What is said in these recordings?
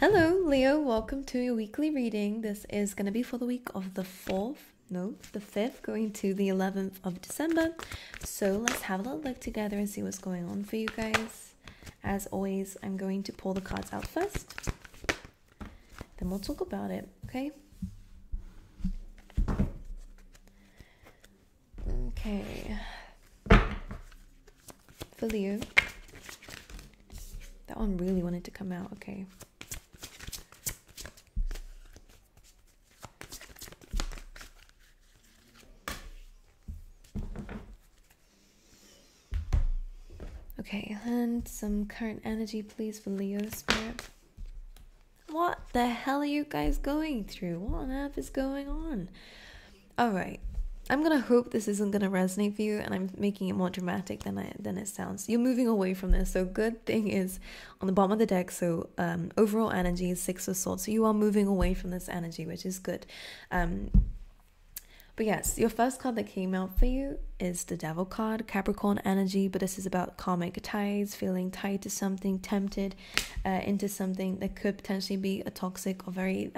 Hello, Leo. Welcome to your weekly reading. This is going to be for the week of the 5th, going to the 11th of December. So let's have a little look together and see what's going on for you guys. As always, I'm going to pull the cards out first. Then we'll talk about it, okay? Okay. For Leo. That one really wanted to come out, okay. Okay, and some current energy, please, for Leo Spirit. What the hell are you guys going through? What on earth is going on? Alright, I'm gonna hope this isn't gonna resonate for you, and I'm making it more dramatic than it sounds. You're moving away from this, so good thing is on the bottom of the deck, so overall energy is 6 of Swords, so you are moving away from this energy, which is good. But yes, your first card that came out for you is the Devil card, Capricorn energy, but this is about karmic ties, feeling tied to something, tempted into something that could potentially be a toxic or very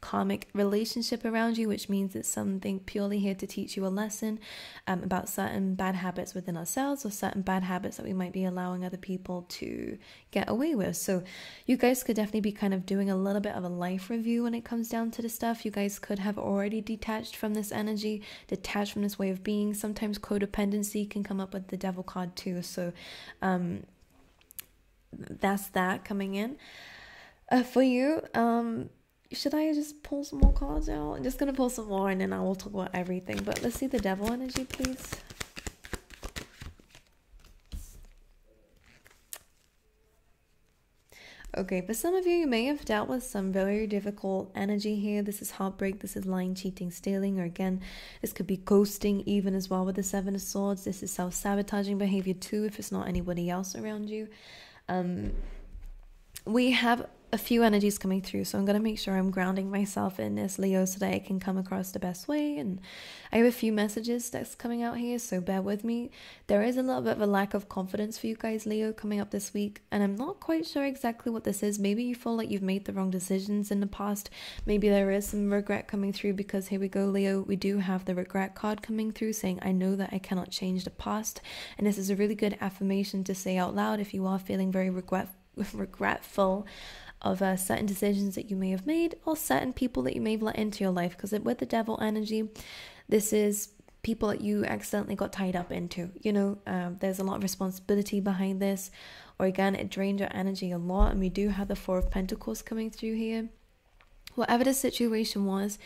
karmic relationship around you, which means it's something purely here to teach you a lesson about certain bad habits within ourselves or certain bad habits that we might be allowing other people to get away with. So you guys could definitely be kind of doing a little bit of a life review when it comes down to the stuff. You guys could have already detached from this energy, detached from this way of being. Sometimes codependency can come up with the Devil card too, so that's that coming in for you. Should I just pull some more cards out? I'm just gonna pull some more and then I will talk about everything, but let's see the Devil energy, please. Okay, for some of you, you may have dealt with some very difficult energy here. This is heartbreak, this is lying, cheating, stealing, or again, this could be ghosting even as well with the 7 of Swords. This is self-sabotaging behavior too if it's not anybody else around you. We have a few energies coming through, so I'm going to make sure I'm grounding myself in this, Leo, so that I can come across the best way. And I have a few messages that's coming out here, so bear with me. There is a little bit of a lack of confidence for you guys, Leo, coming up this week, and I'm not quite sure exactly what this is. Maybe you feel like you've made the wrong decisions in the past. Maybe there is some regret coming through, because here we go, Leo, we do have the regret card coming through saying, I know that I cannot change the past. And this is a really good affirmation to say out loud if you are feeling very regretful of certain decisions that you may have made, or certain people that you may have let into your life, because with the Devil energy, this is people that you accidentally got tied up into, you know. There's a lot of responsibility behind this, or again, it drained your energy a lot. And we do have the 4 of Pentacles coming through here. Whatever the situation was,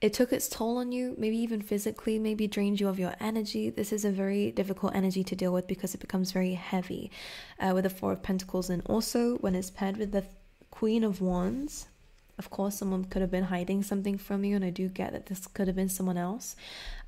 it took its toll on you, maybe even physically, maybe drained you of your energy. This is a very difficult energy to deal with because it becomes very heavy with the 4 of Pentacles. And also when it's paired with the Queen of Wands, of course, someone could have been hiding something from you, and I do get that this could have been someone else.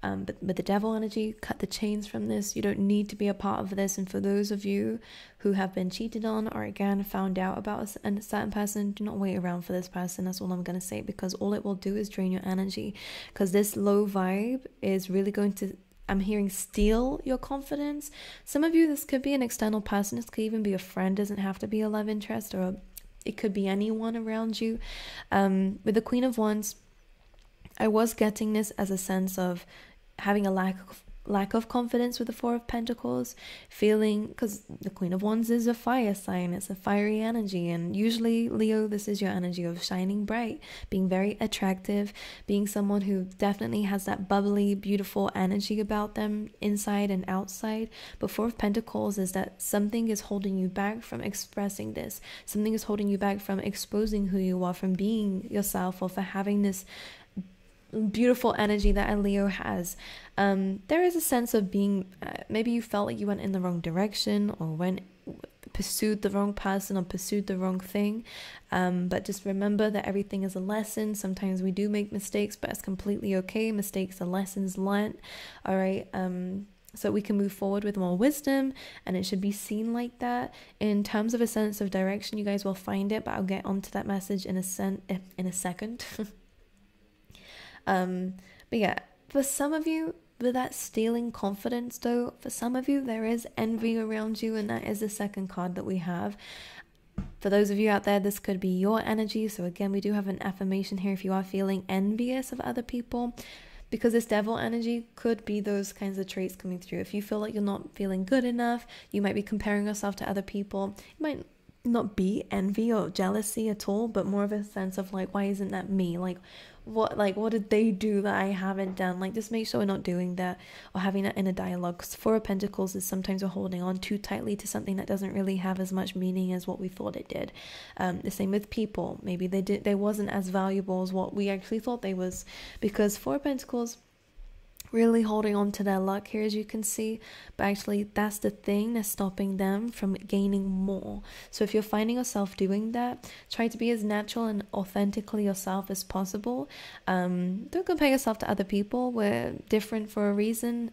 But the Devil energy, cut the chains from this. You don't need to be a part of this. And for those of you who have been cheated on, or again found out about a certain person, do not wait around for this person. That's all I'm going to say, because all it will do is drain your energy, because this low vibe is really going to, I'm hearing, steal your confidence. Some of you, this could be an external person. This could even be a friend. Doesn't have to be a love interest, or it could be anyone around you. With the Queen of Wands, I was getting this as a sense of having a lack of confidence with the 4 of Pentacles, feeling, because the Queen of Wands is a fire sign, it's a fiery energy, and usually, Leo, this is your energy of shining bright, being very attractive, being someone who definitely has that bubbly, beautiful energy about them inside and outside. But 4 of Pentacles is that something is holding you back from expressing this, something is holding you back from exposing who you are, from being yourself, or for having this beautiful energy that a Leo has. There is a sense of being, maybe you felt like you went in the wrong direction, or pursued the wrong person, or pursued the wrong thing, but just remember that everything is a lesson. Sometimes we do make mistakes, but it's completely okay. Mistakes are lessons learned. All right. So we can move forward with more wisdom, and it should be seen like that. In terms of a sense of direction, you guys will find it, but I'll get onto that message in a second. But yeah, for some of you, with that stealing confidence though, for some of you there is envy around you, and that is the second card that we have. For those of you out there, this could be your energy. So again, we do have an affirmation here if you are feeling envious of other people, because this devil energy could be those kinds of traits coming through. If you feel like you're not feeling good enough, you might be comparing yourself to other people. It might not be envy or jealousy at all, but more of a sense of like, why isn't that me? Like what did they do that I haven't done? Like, just make sure we're not doing that or having that inner dialogue. 'Cause Four of Pentacles is sometimes we're holding on too tightly to something that doesn't really have as much meaning as what we thought it did. The same with people. Maybe they wasn't as valuable as what we actually thought they was, because Four of Pentacles really holding on to their luck here, as you can see, but actually that's the thing that's stopping them from gaining more. So if you're finding yourself doing that, try to be as natural and authentically yourself as possible. Don't compare yourself to other people. We're different for a reason,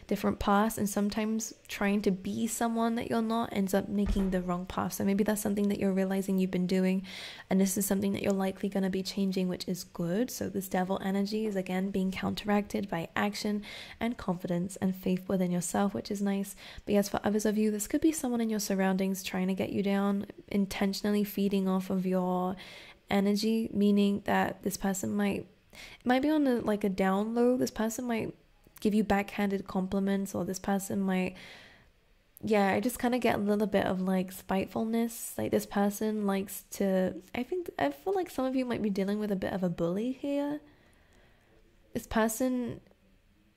different paths, and sometimes trying to be someone that you're not ends up making the wrong path. So maybe that's something that you're realizing you've been doing, and this is something that you're likely going to be changing, which is good. So this devil energy is again being counteracted by action and confidence and faith within yourself, which is nice. But yes, for others of you, this could be someone in your surroundings trying to get you down, intentionally feeding off of your energy, meaning that this person might be on a down low. This person might give you backhanded compliments, or this person might, I just kind of get a little bit of like spitefulness. Like, this person likes to, I feel like some of you might be dealing with a bit of a bully here. This person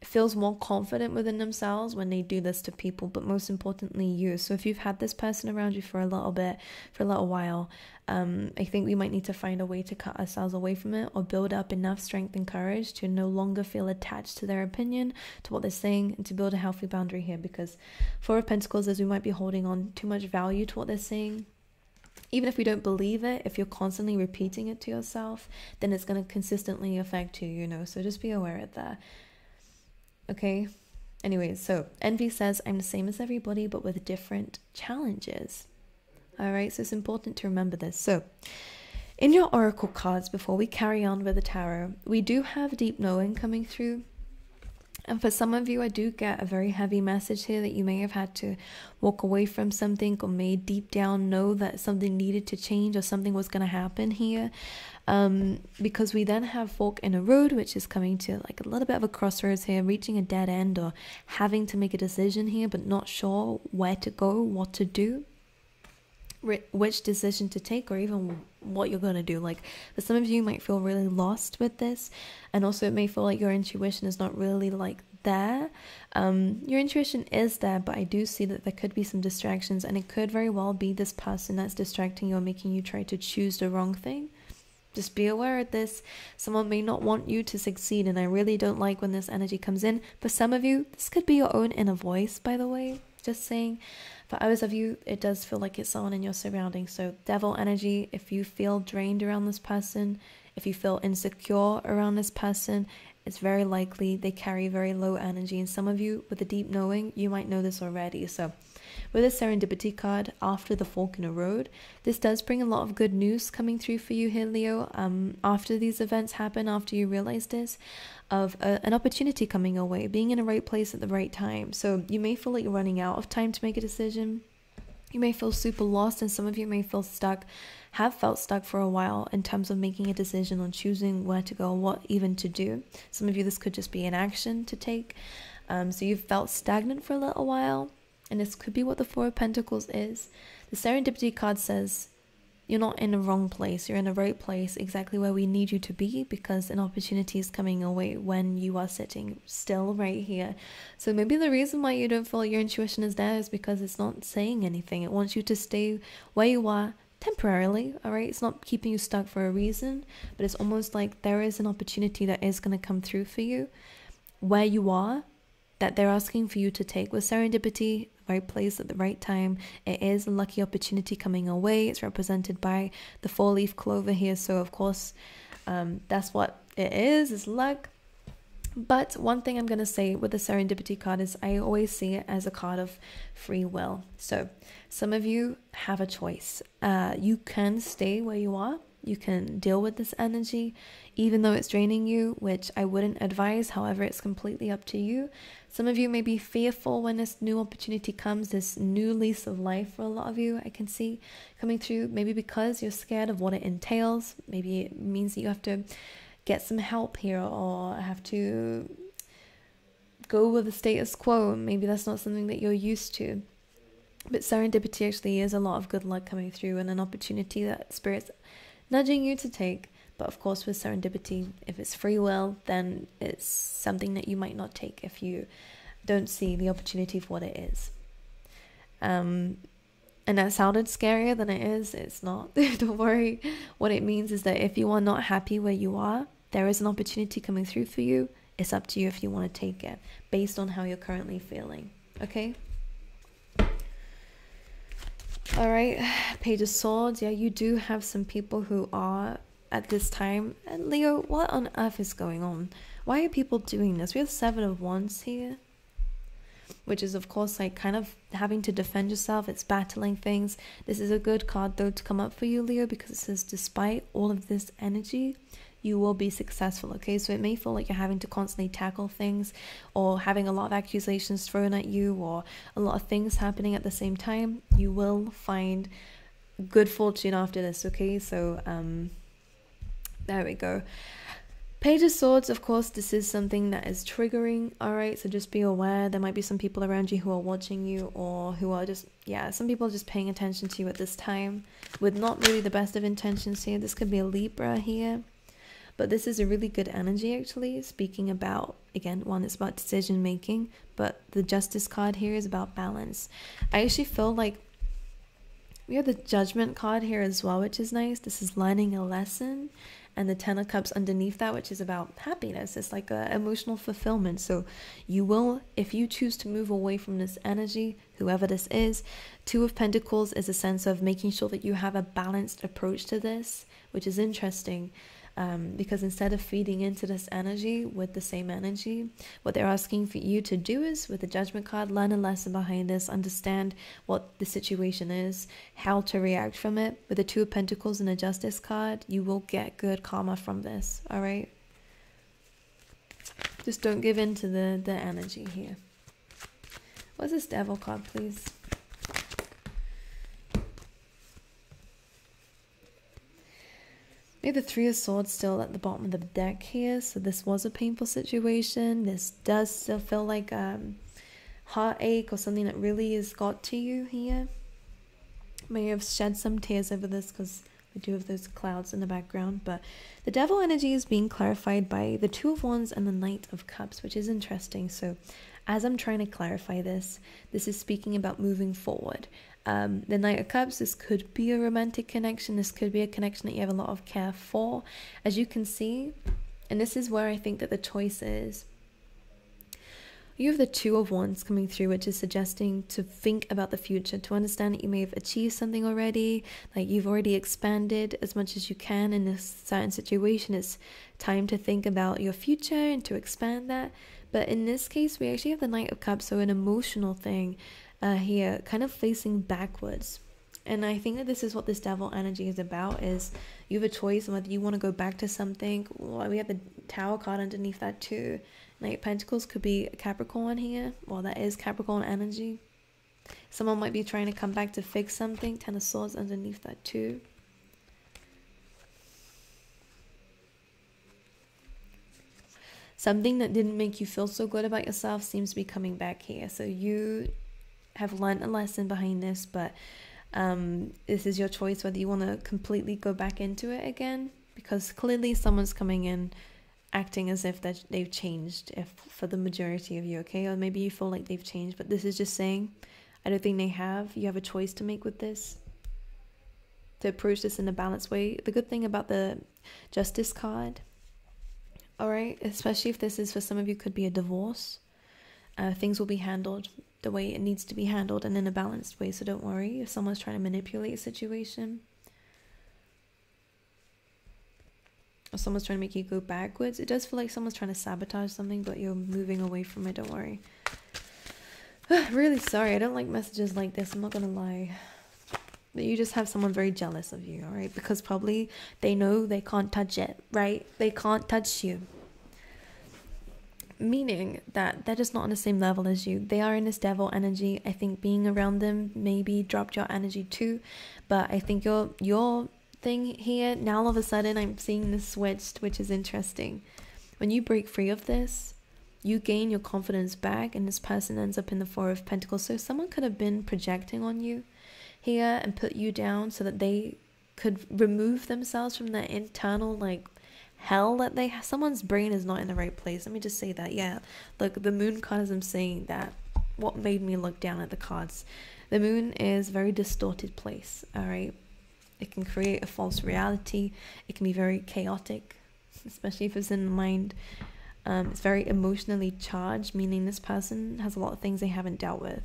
feels more confident within themselves when they do this to people, but most importantly you. So if you've had this person around you for a little while, I think we might need to find a way to cut ourselves away from it, or build up enough strength and courage to no longer feel attached to their opinion, to what they're saying, and to build a healthy boundary here. Because Four of Pentacles, as we might be holding on too much value to what they're saying, even if we don't believe it, if you're constantly repeating it to yourself, then it's going to consistently affect you, so just be aware of that. Okay, anyways, so envy says, I'm the same as everybody, but with different challenges. All right, so it's important to remember this. So in your oracle cards, before we carry on with the tarot, we do have deep knowing coming through. And for some of you, I do get a very heavy message here that you may have had to walk away from something, or may deep down know that something needed to change, or something was going to happen here. Because we then have fork in a road, which is coming to like a little bit of a crossroads here, reaching a dead end, or having to make a decision here, but not sure where to go, what to do, which decision to take, or even what you're going to do. Like, for some of you might feel really lost with this, and also it may feel like your intuition is not really like there. Your intuition is there, but I do see that there could be some distractions, and it could very well be this person that's distracting you or making you try to choose the wrong thing. Just be aware of this. Someone may not want you to succeed, and I really don't like when this energy comes in. For some of you, this could be your own inner voice, by the way, just saying. For others of you, it does feel like it's someone in your surroundings. So devil energy, if you feel drained around this person, if you feel insecure around this person, it's very likely they carry very low energy. And some of you, with a deep knowing, you might know this already. So with a serendipity card, after the fork in the road, this does bring a lot of good news coming through for you here, Leo. After these events happen, after you realize this, of an opportunity coming your way, being in the right place at the right time. So you may feel like you're running out of time to make a decision. You may feel super lost, and some of you may feel stuck, have felt stuck for a while in terms of making a decision on choosing where to go, what even to do. Some of you, this could just be an action to take. So you've felt stagnant for a little while, and this could be what the Four of Pentacles is. The serendipity card says you're not in the wrong place, you're in the right place, exactly where we need you to be, because an opportunity is coming your way when you are sitting still right here. So maybe the reason why you don't feel like your intuition is there is because it's not saying anything. It wants you to stay where you are temporarily, all right? It's not keeping you stuck for a reason, but it's almost like there is an opportunity that is going to come through for you where you are, that they're asking for you to take. With serendipity, right place at the right time, it is a lucky opportunity coming away. It's represented by the 4-leaf clover here, so of course that's what it is luck. But one thing I'm going to say with the serendipity card is I always see it as a card of free will. So some of you have a choice. You can stay where you are. you can deal with this energy, even though it's draining you, which I wouldn't advise. However, it's completely up to you. Some of you may be fearful when this new opportunity comes, this new lease of life for a lot of you, I can see coming through, maybe because you're scared of what it entails. Maybe it means that you have to get some help here, or have to go with the status quo. Maybe that's not something that you're used to. But serendipity actually is a lot of good luck coming through, and an opportunity that Spirit's nudging you to take. But of course, with serendipity, if it's free will, then it's something that you might not take if you don't see the opportunity for what it is. And that sounded scarier than it is. It's not. Don't worry. What it means is that if you are not happy where you are, there is an opportunity coming through for you. It's up to you if you want to take it based on how you're currently feeling. Okay? All right, Page of Swords. Yeah, you do have some people who are at this time. And Leo, what on earth is going on? Why are people doing this? We have 7 of Wands here, which is of course like kind of having to defend yourself. It's battling things. This is a good card though to come up for you, Leo, because it says despite all of this energy, you will be successful. Okay, so it may feel like you're having to constantly tackle things, or having a lot of accusations thrown at you, or a lot of things happening at the same time. You will find good fortune after this. Okay, so there we go. Page of Swords, of course, this is something that is triggering. All right, so just be aware. There might be some people around you who are watching you, or who are just, yeah, some people are just paying attention to you at this time with not really the best of intentions here. This could be a Libra here. But this is a really good energy, actually, speaking about, again, one, it's about decision making, but the Justice card here is about balance. I actually feel like we have the Judgment card here as well, which is nice. This is learning a lesson, and the 10 of Cups underneath that, which is about happiness. It's like a emotional fulfillment. So you will, if you choose to move away from this energy, whoever this is, 2 of Pentacles is a sense of making sure that you have a balanced approach to this, which is interesting. Because instead of feeding into this energy with the same energy, what they're asking for you to do is, with the Judgment card, learn a lesson behind this, understand what the situation is, how to react from it. With the 2 of Pentacles and the Justice card, you will get good karma from this, all right? Just don't give in to the energy here. What's this Devil card, please? We have the 3 of Swords still at the bottom of the deck here. So this was a painful situation. This does still feel like heartache or something that really has got to you here. May have shed some tears over this because we do have those clouds in the background. But the Devil energy is being clarified by the 2 of Wands and the Knight of Cups, which is interesting. So as I'm trying to clarify this, this is speaking about moving forward. The Knight of Cups, this could be a romantic connection. This could be a connection that you have a lot of care for. As you can see, and this is where I think that the choice is. You have the 2 of Wands coming through, which is suggesting to think about the future, to understand that you may have achieved something already, like you've already expanded as much as you can in this certain situation. It's time to think about your future and to expand that. But in this case, we actually have the Knight of Cups, so an emotional thing here, kind of facing backwards. And I think that this is what this Devil energy is about, is you have a choice on whether you want to go back to something. Well, we have the Tower card underneath that too. Knight of Pentacles could be Capricorn here. Well, that is Capricorn energy. Someone might be trying to come back to fix something. 10 of Swords underneath that too. Something that didn't make you feel so good about yourself seems to be coming back here. So you have learned a lesson behind this, but this is your choice whether you want to completely go back into it again, because clearly someone's coming in acting as if that they've changed, if for the majority of you, okay? Or maybe you feel like they've changed, but this is just saying I don't think they have. You have a choice to make with this, to approach this in a balanced way. The good thing about the Justice card, all right, especially if this is for some of you, could be a divorce. Things will be handled the way it needs to be handled and in a balanced way, so don't worry if someone's trying to manipulate a situation or someone's trying to make you go backwards. It does feel like someone's trying to sabotage something, but you're moving away from it, don't worry. Really sorry, I don't like messages like this, I'm not gonna lie. But you just have someone very jealous of you, all right? Because probably they know they can't touch it, right? They can't touch you. Meaning that they're just not on the same level as you. They are in this devil energy. I think being around them maybe dropped your energy too. But I think your thing here, now all of a sudden I'm seeing this switched, which is interesting. When you break free of this, you gain your confidence back, and this person ends up in the Four of Pentacles. So someone could have been projecting on you here and put you down so that they could remove themselves from that internal like hell that they have. Someone's brain is not in the right place. Let me just say that. Yeah, look, the moon card is, I'm saying that what made me look down at the cards. The moon is a very distorted place, all right? It can create a false reality. It can be very chaotic, especially if it's in the mind. It's very emotionally charged, meaning this person has a lot of things they haven't dealt with.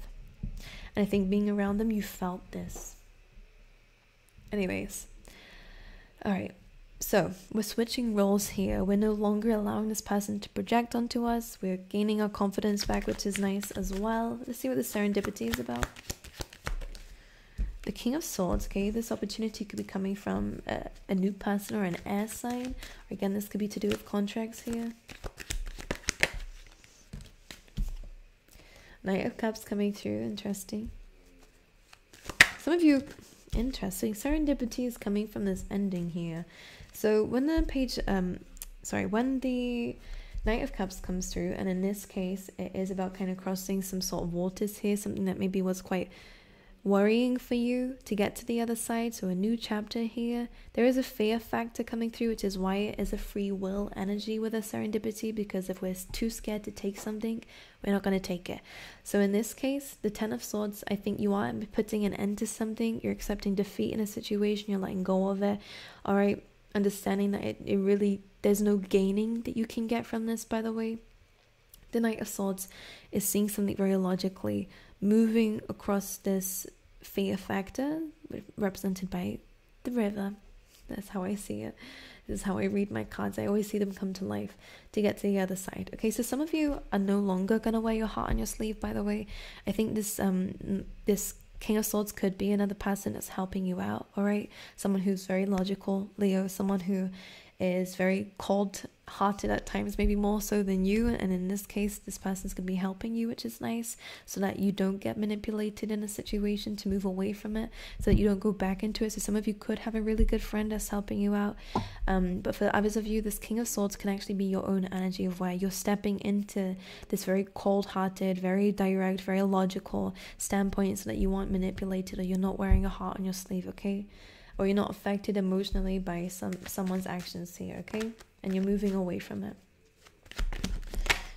And I think being around them, you felt this. Anyways, all right. So we're switching roles here. We're no longer allowing this person to project onto us. We're gaining our confidence back, which is nice as well. Let's see what the serendipity is about. The King of Swords, okay? This opportunity could be coming from a new person or an air sign. Or again, this could be to do with contracts here. Knight of Cups coming through. Interesting. Some of you... Interesting. Serendipity is coming from this ending here. So when the page, when the Knight of Cups comes through, and in this case, it is about kind of crossing some sort of waters here, something that maybe was quite worrying for you to get to the other side. So a new chapter here. There is a fear factor coming through, which is why it is a free will energy with a serendipity, because if we're too scared to take something, we're not going to take it. So in this case, the Ten of Swords, I think you are putting an end to something. You're accepting defeat in a situation. You're letting go of it. All right. Understanding that it really, there's no gaining that you can get from this, by the way. The Knight of Swords is seeing something very logically, moving across this fear factor, represented by the river. That's how I see it. This is how I read my cards. I always see them come to life to get to the other side. Okay, so some of you are no longer going to wear your heart on your sleeve, by the way. I think this this King of Swords could be another person that's helping you out, all right? Someone who's very logical, Leo, someone who is very cold-hearted at times, maybe more so than you, and in this case, this person's going to be helping you, which is nice, so that you don't get manipulated in a situation, to move away from it, so that you don't go back into it. So some of you could have a really good friend that's helping you out, but for others of you, this King of Swords can actually be your own energy of where you're stepping into this very cold-hearted, very direct, very logical standpoint, so that you aren't manipulated, or you're not wearing a heart on your sleeve, okay? Or you're not affected emotionally by someone's actions here, okay? And you're moving away from it.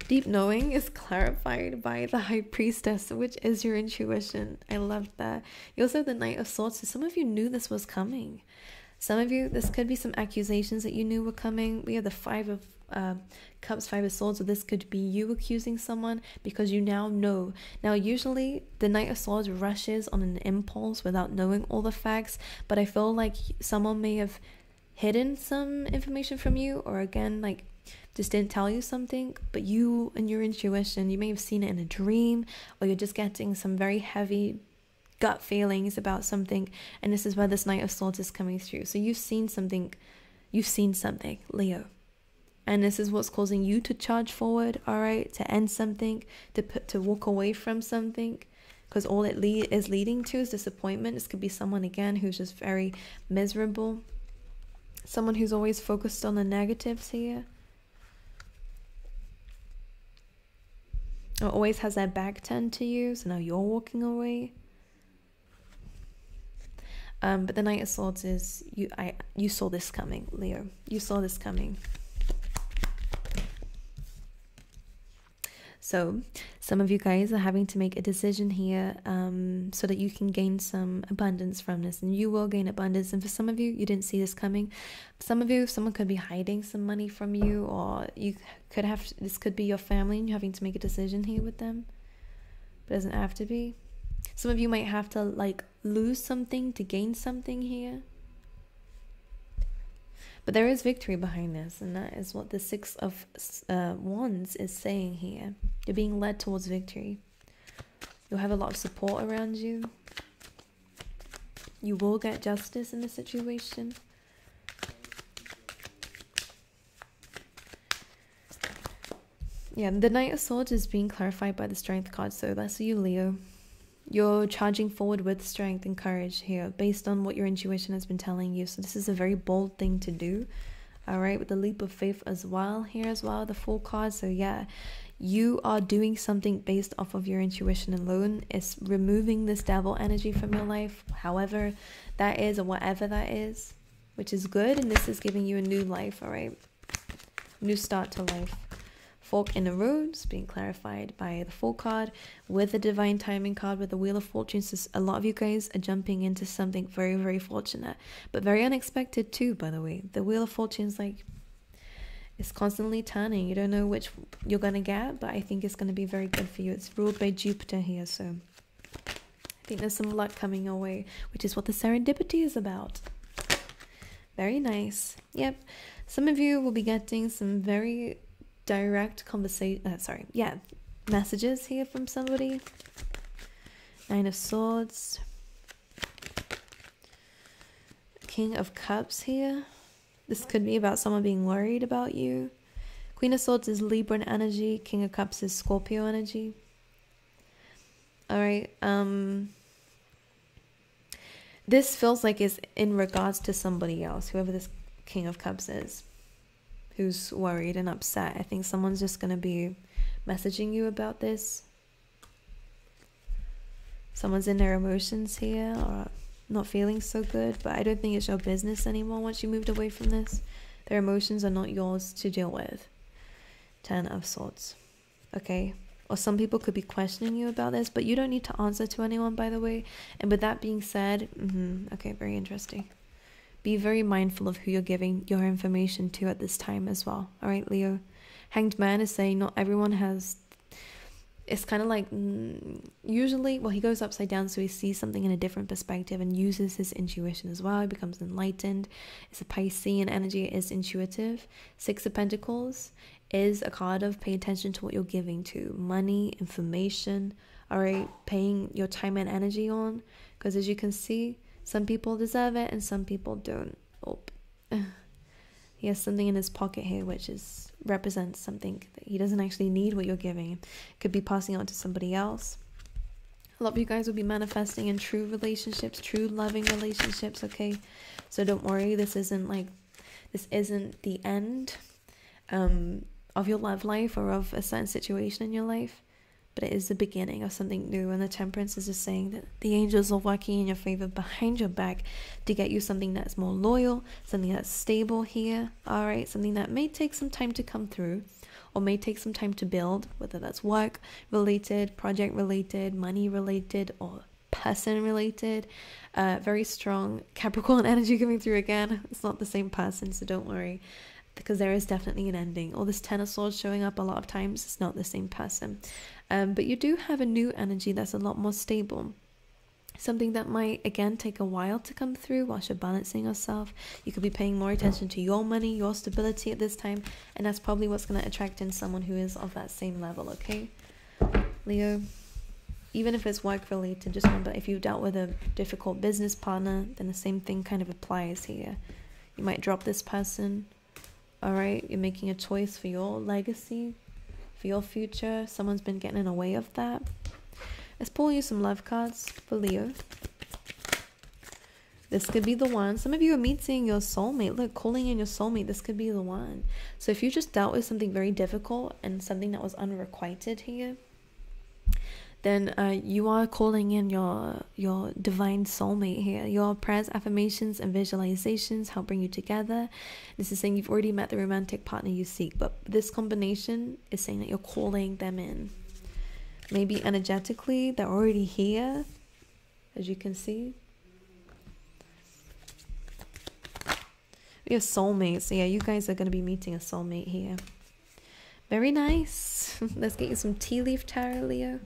Deep knowing is clarified by the High Priestess, which is your intuition. I love that. You also have the Knight of Swords. So some of you knew this was coming. Some of you, this could be some accusations that you knew were coming. We have the Five of Cups, Five of Swords, so this could be you accusing someone because you now know. Now usually the Knight of Swords rushes on an impulse without knowing all the facts, but I feel like someone may have hidden some information from you, or again, like, just didn't tell you something, but you and your intuition, you may have seen it in a dream, or you're just getting some very heavy gut feelings about something, and this is where this Knight of Swords is coming through. So you've seen something, Leo, and this is what's causing you to charge forward, all right, to end something, to walk away from something, because all it is leading to is disappointment. This could be someone, again, who's just very miserable, someone who's always focused on the negatives here, or always has their back turned to you, so now you're walking away. But the Knight of Swords is, you saw this coming, Leo. You saw this coming. So some of you guys are having to make a decision here, so that you can gain some abundance from this, and you will gain abundance. And for some of you, you didn't see this coming. For some of you, someone could be hiding some money from you, or you could have, this could be your family and you're having to make a decision here with them. But it doesn't have to be. Some of you might have to like lose something to gain something here. But there is victory behind this, and that is what the Six of Wands is saying here. You're being led towards victory. You'll have a lot of support around you. You will get justice in the situation. Yeah, the Knight of Swords is being clarified by the Strength card, so that's you, Leo. You're charging forward with strength and courage here based on what your intuition has been telling you. So this is a very bold thing to do. All right, with the leap of faith as well here as well, the Fool card. So yeah, you are doing something based off of your intuition alone. It's removing this devil energy from your life, however that is, or whatever that is, which is good. And this is giving you a new life, all right? New start to life. Fork in the roads being clarified by the Fool card with the Divine Timing card with the Wheel of Fortune. So a lot of you guys are jumping into something very, very fortunate, but very unexpected too, by the way. The Wheel of Fortune is like, it's constantly turning. You don't know which you're going to get, but I think it's going to be very good for you. It's ruled by Jupiter here, so I think there's some luck coming your way, which is what the serendipity is about. Very nice. Yep. Some of you will be getting some very direct messages here from somebody. Nine of Swords, King of Cups here. This could be about someone being worried about you. Queen of Swords is Libran energy. King of Cups is Scorpio energy. All right. This feels like it's in regards to somebody else, whoever this King of Cups is, who's worried and upset. I think someone's just going to be messaging you about this. Someone's in their emotions here or not feeling so good, but I don't think it's your business anymore once you moved away from this. Their emotions are not yours to deal with. 10 of Swords. Okay. Or some people could be questioning you about this, but you don't need to answer to anyone, by the way. And with that being said, okay, very interesting. Be very mindful of who you're giving your information to at this time as well. All right, Leo. Hanged Man is saying not everyone has... It's kind of like usually, well, he goes upside down, so he sees something in a different perspective and uses his intuition as well. He becomes enlightened. It's a Piscean energy. It is intuitive. 6 of Pentacles is a card of pay attention to what you're giving to. Money, information, all right, paying your time and energy on. Because as you can see, some people deserve it and some people don't. Oh. He has something in his pocket here which represents something that he doesn't actually need what you're giving. Could be passing on to somebody else. A lot of you guys will be manifesting in true relationships, true loving relationships, okay? So don't worry, this isn't the end of your love life or of a certain situation in your life. But it is the beginning of something new. And the Temperance is just saying that the angels are working in your favor behind your back to get you something that's more loyal, something that's stable here, all right? Something that may take some time to come through or may take some time to build, whether that's work related, project related, money related, or person related. Very strong Capricorn energy coming through again. It's not the same person, so don't worry, because there is definitely an ending. All this 10 of Swords showing up a lot of times, it's not the same person. But you do have a new energy that's a lot more stable. Something that might, again, take a while to come through whilst you're balancing yourself. You could be paying more attention to your money, your stability at this time. And that's probably what's going to attract in someone who is of that same level, okay? Leo, even if it's work related, just remember, if you dealt with a difficult business partner, then the same thing kind of applies here. You might drop this person. All right, you're making a choice for your legacy, for your future. Someone's been getting in the way of that. Let's pull you some love cards for Leo. This could be the one. Some of you are meeting your soulmate. Look, calling in your soulmate. This could be the one. So if you just dealt with something very difficult and something that was unrequited here, then you are calling in your divine soulmate here. Your prayers, affirmations, and visualizations help bring you together. This is saying you've already met the romantic partner you seek, but this combination is saying that you're calling them in. Maybe energetically, they're already here, as you can see. We have soulmates, so yeah, you guys are going to be meeting a soulmate here. Very nice. Let's get you some tea leaf tarot, Leo.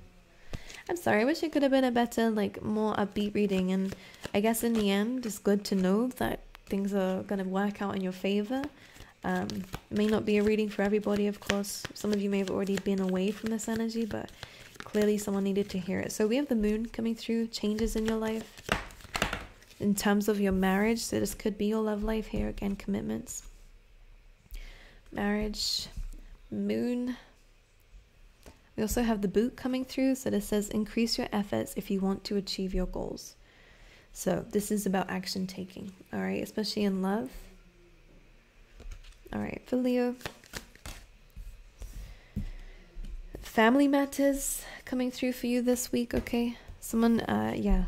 I'm sorry, I wish it could have been a better, more upbeat reading. And I guess in the end, it's good to know that things are going to work out in your favor. It may not be a reading for everybody, of course. Some of you may have already been away from this energy, but clearly someone needed to hear it. So we have the moon coming through, changes in your life. in terms of your marriage. So this could be your love life here. Again, commitments, marriage, moon. We also have the boot coming through. So this says increase your efforts if you want to achieve your goals. So this is about action taking, all right, especially in love. All right, for Leo. Family matters coming through for you this week, okay? Someone, yeah,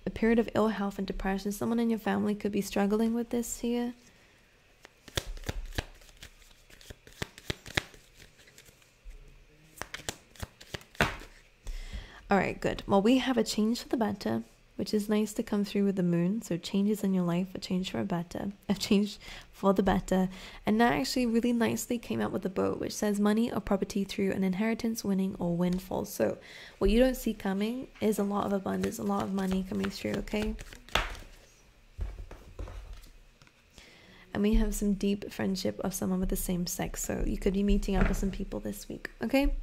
a period of ill health and depression. Someone in your family could be struggling with this here. All right, good. Well, we have a change for the better, which is nice to come through with the moon. So changes in your life, a change for a better, a change for the better. And that actually really nicely came out with the boat, which says money or property through an inheritance, winning, or windfall. So what you don't see coming is a lot of abundance, a lot of money coming through, okay? And we have some deep friendship of someone with the same sex. So you could be meeting up with some people this week, okay?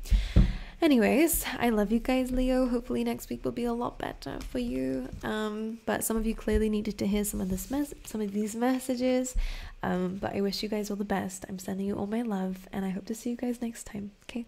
Anyways, I love you guys, Leo. Hopefully next week will be a lot better for you. But some of you clearly needed to hear some of these messages. But I wish you guys all the best. I'm sending you all my love, and I hope to see you guys next time. Okay.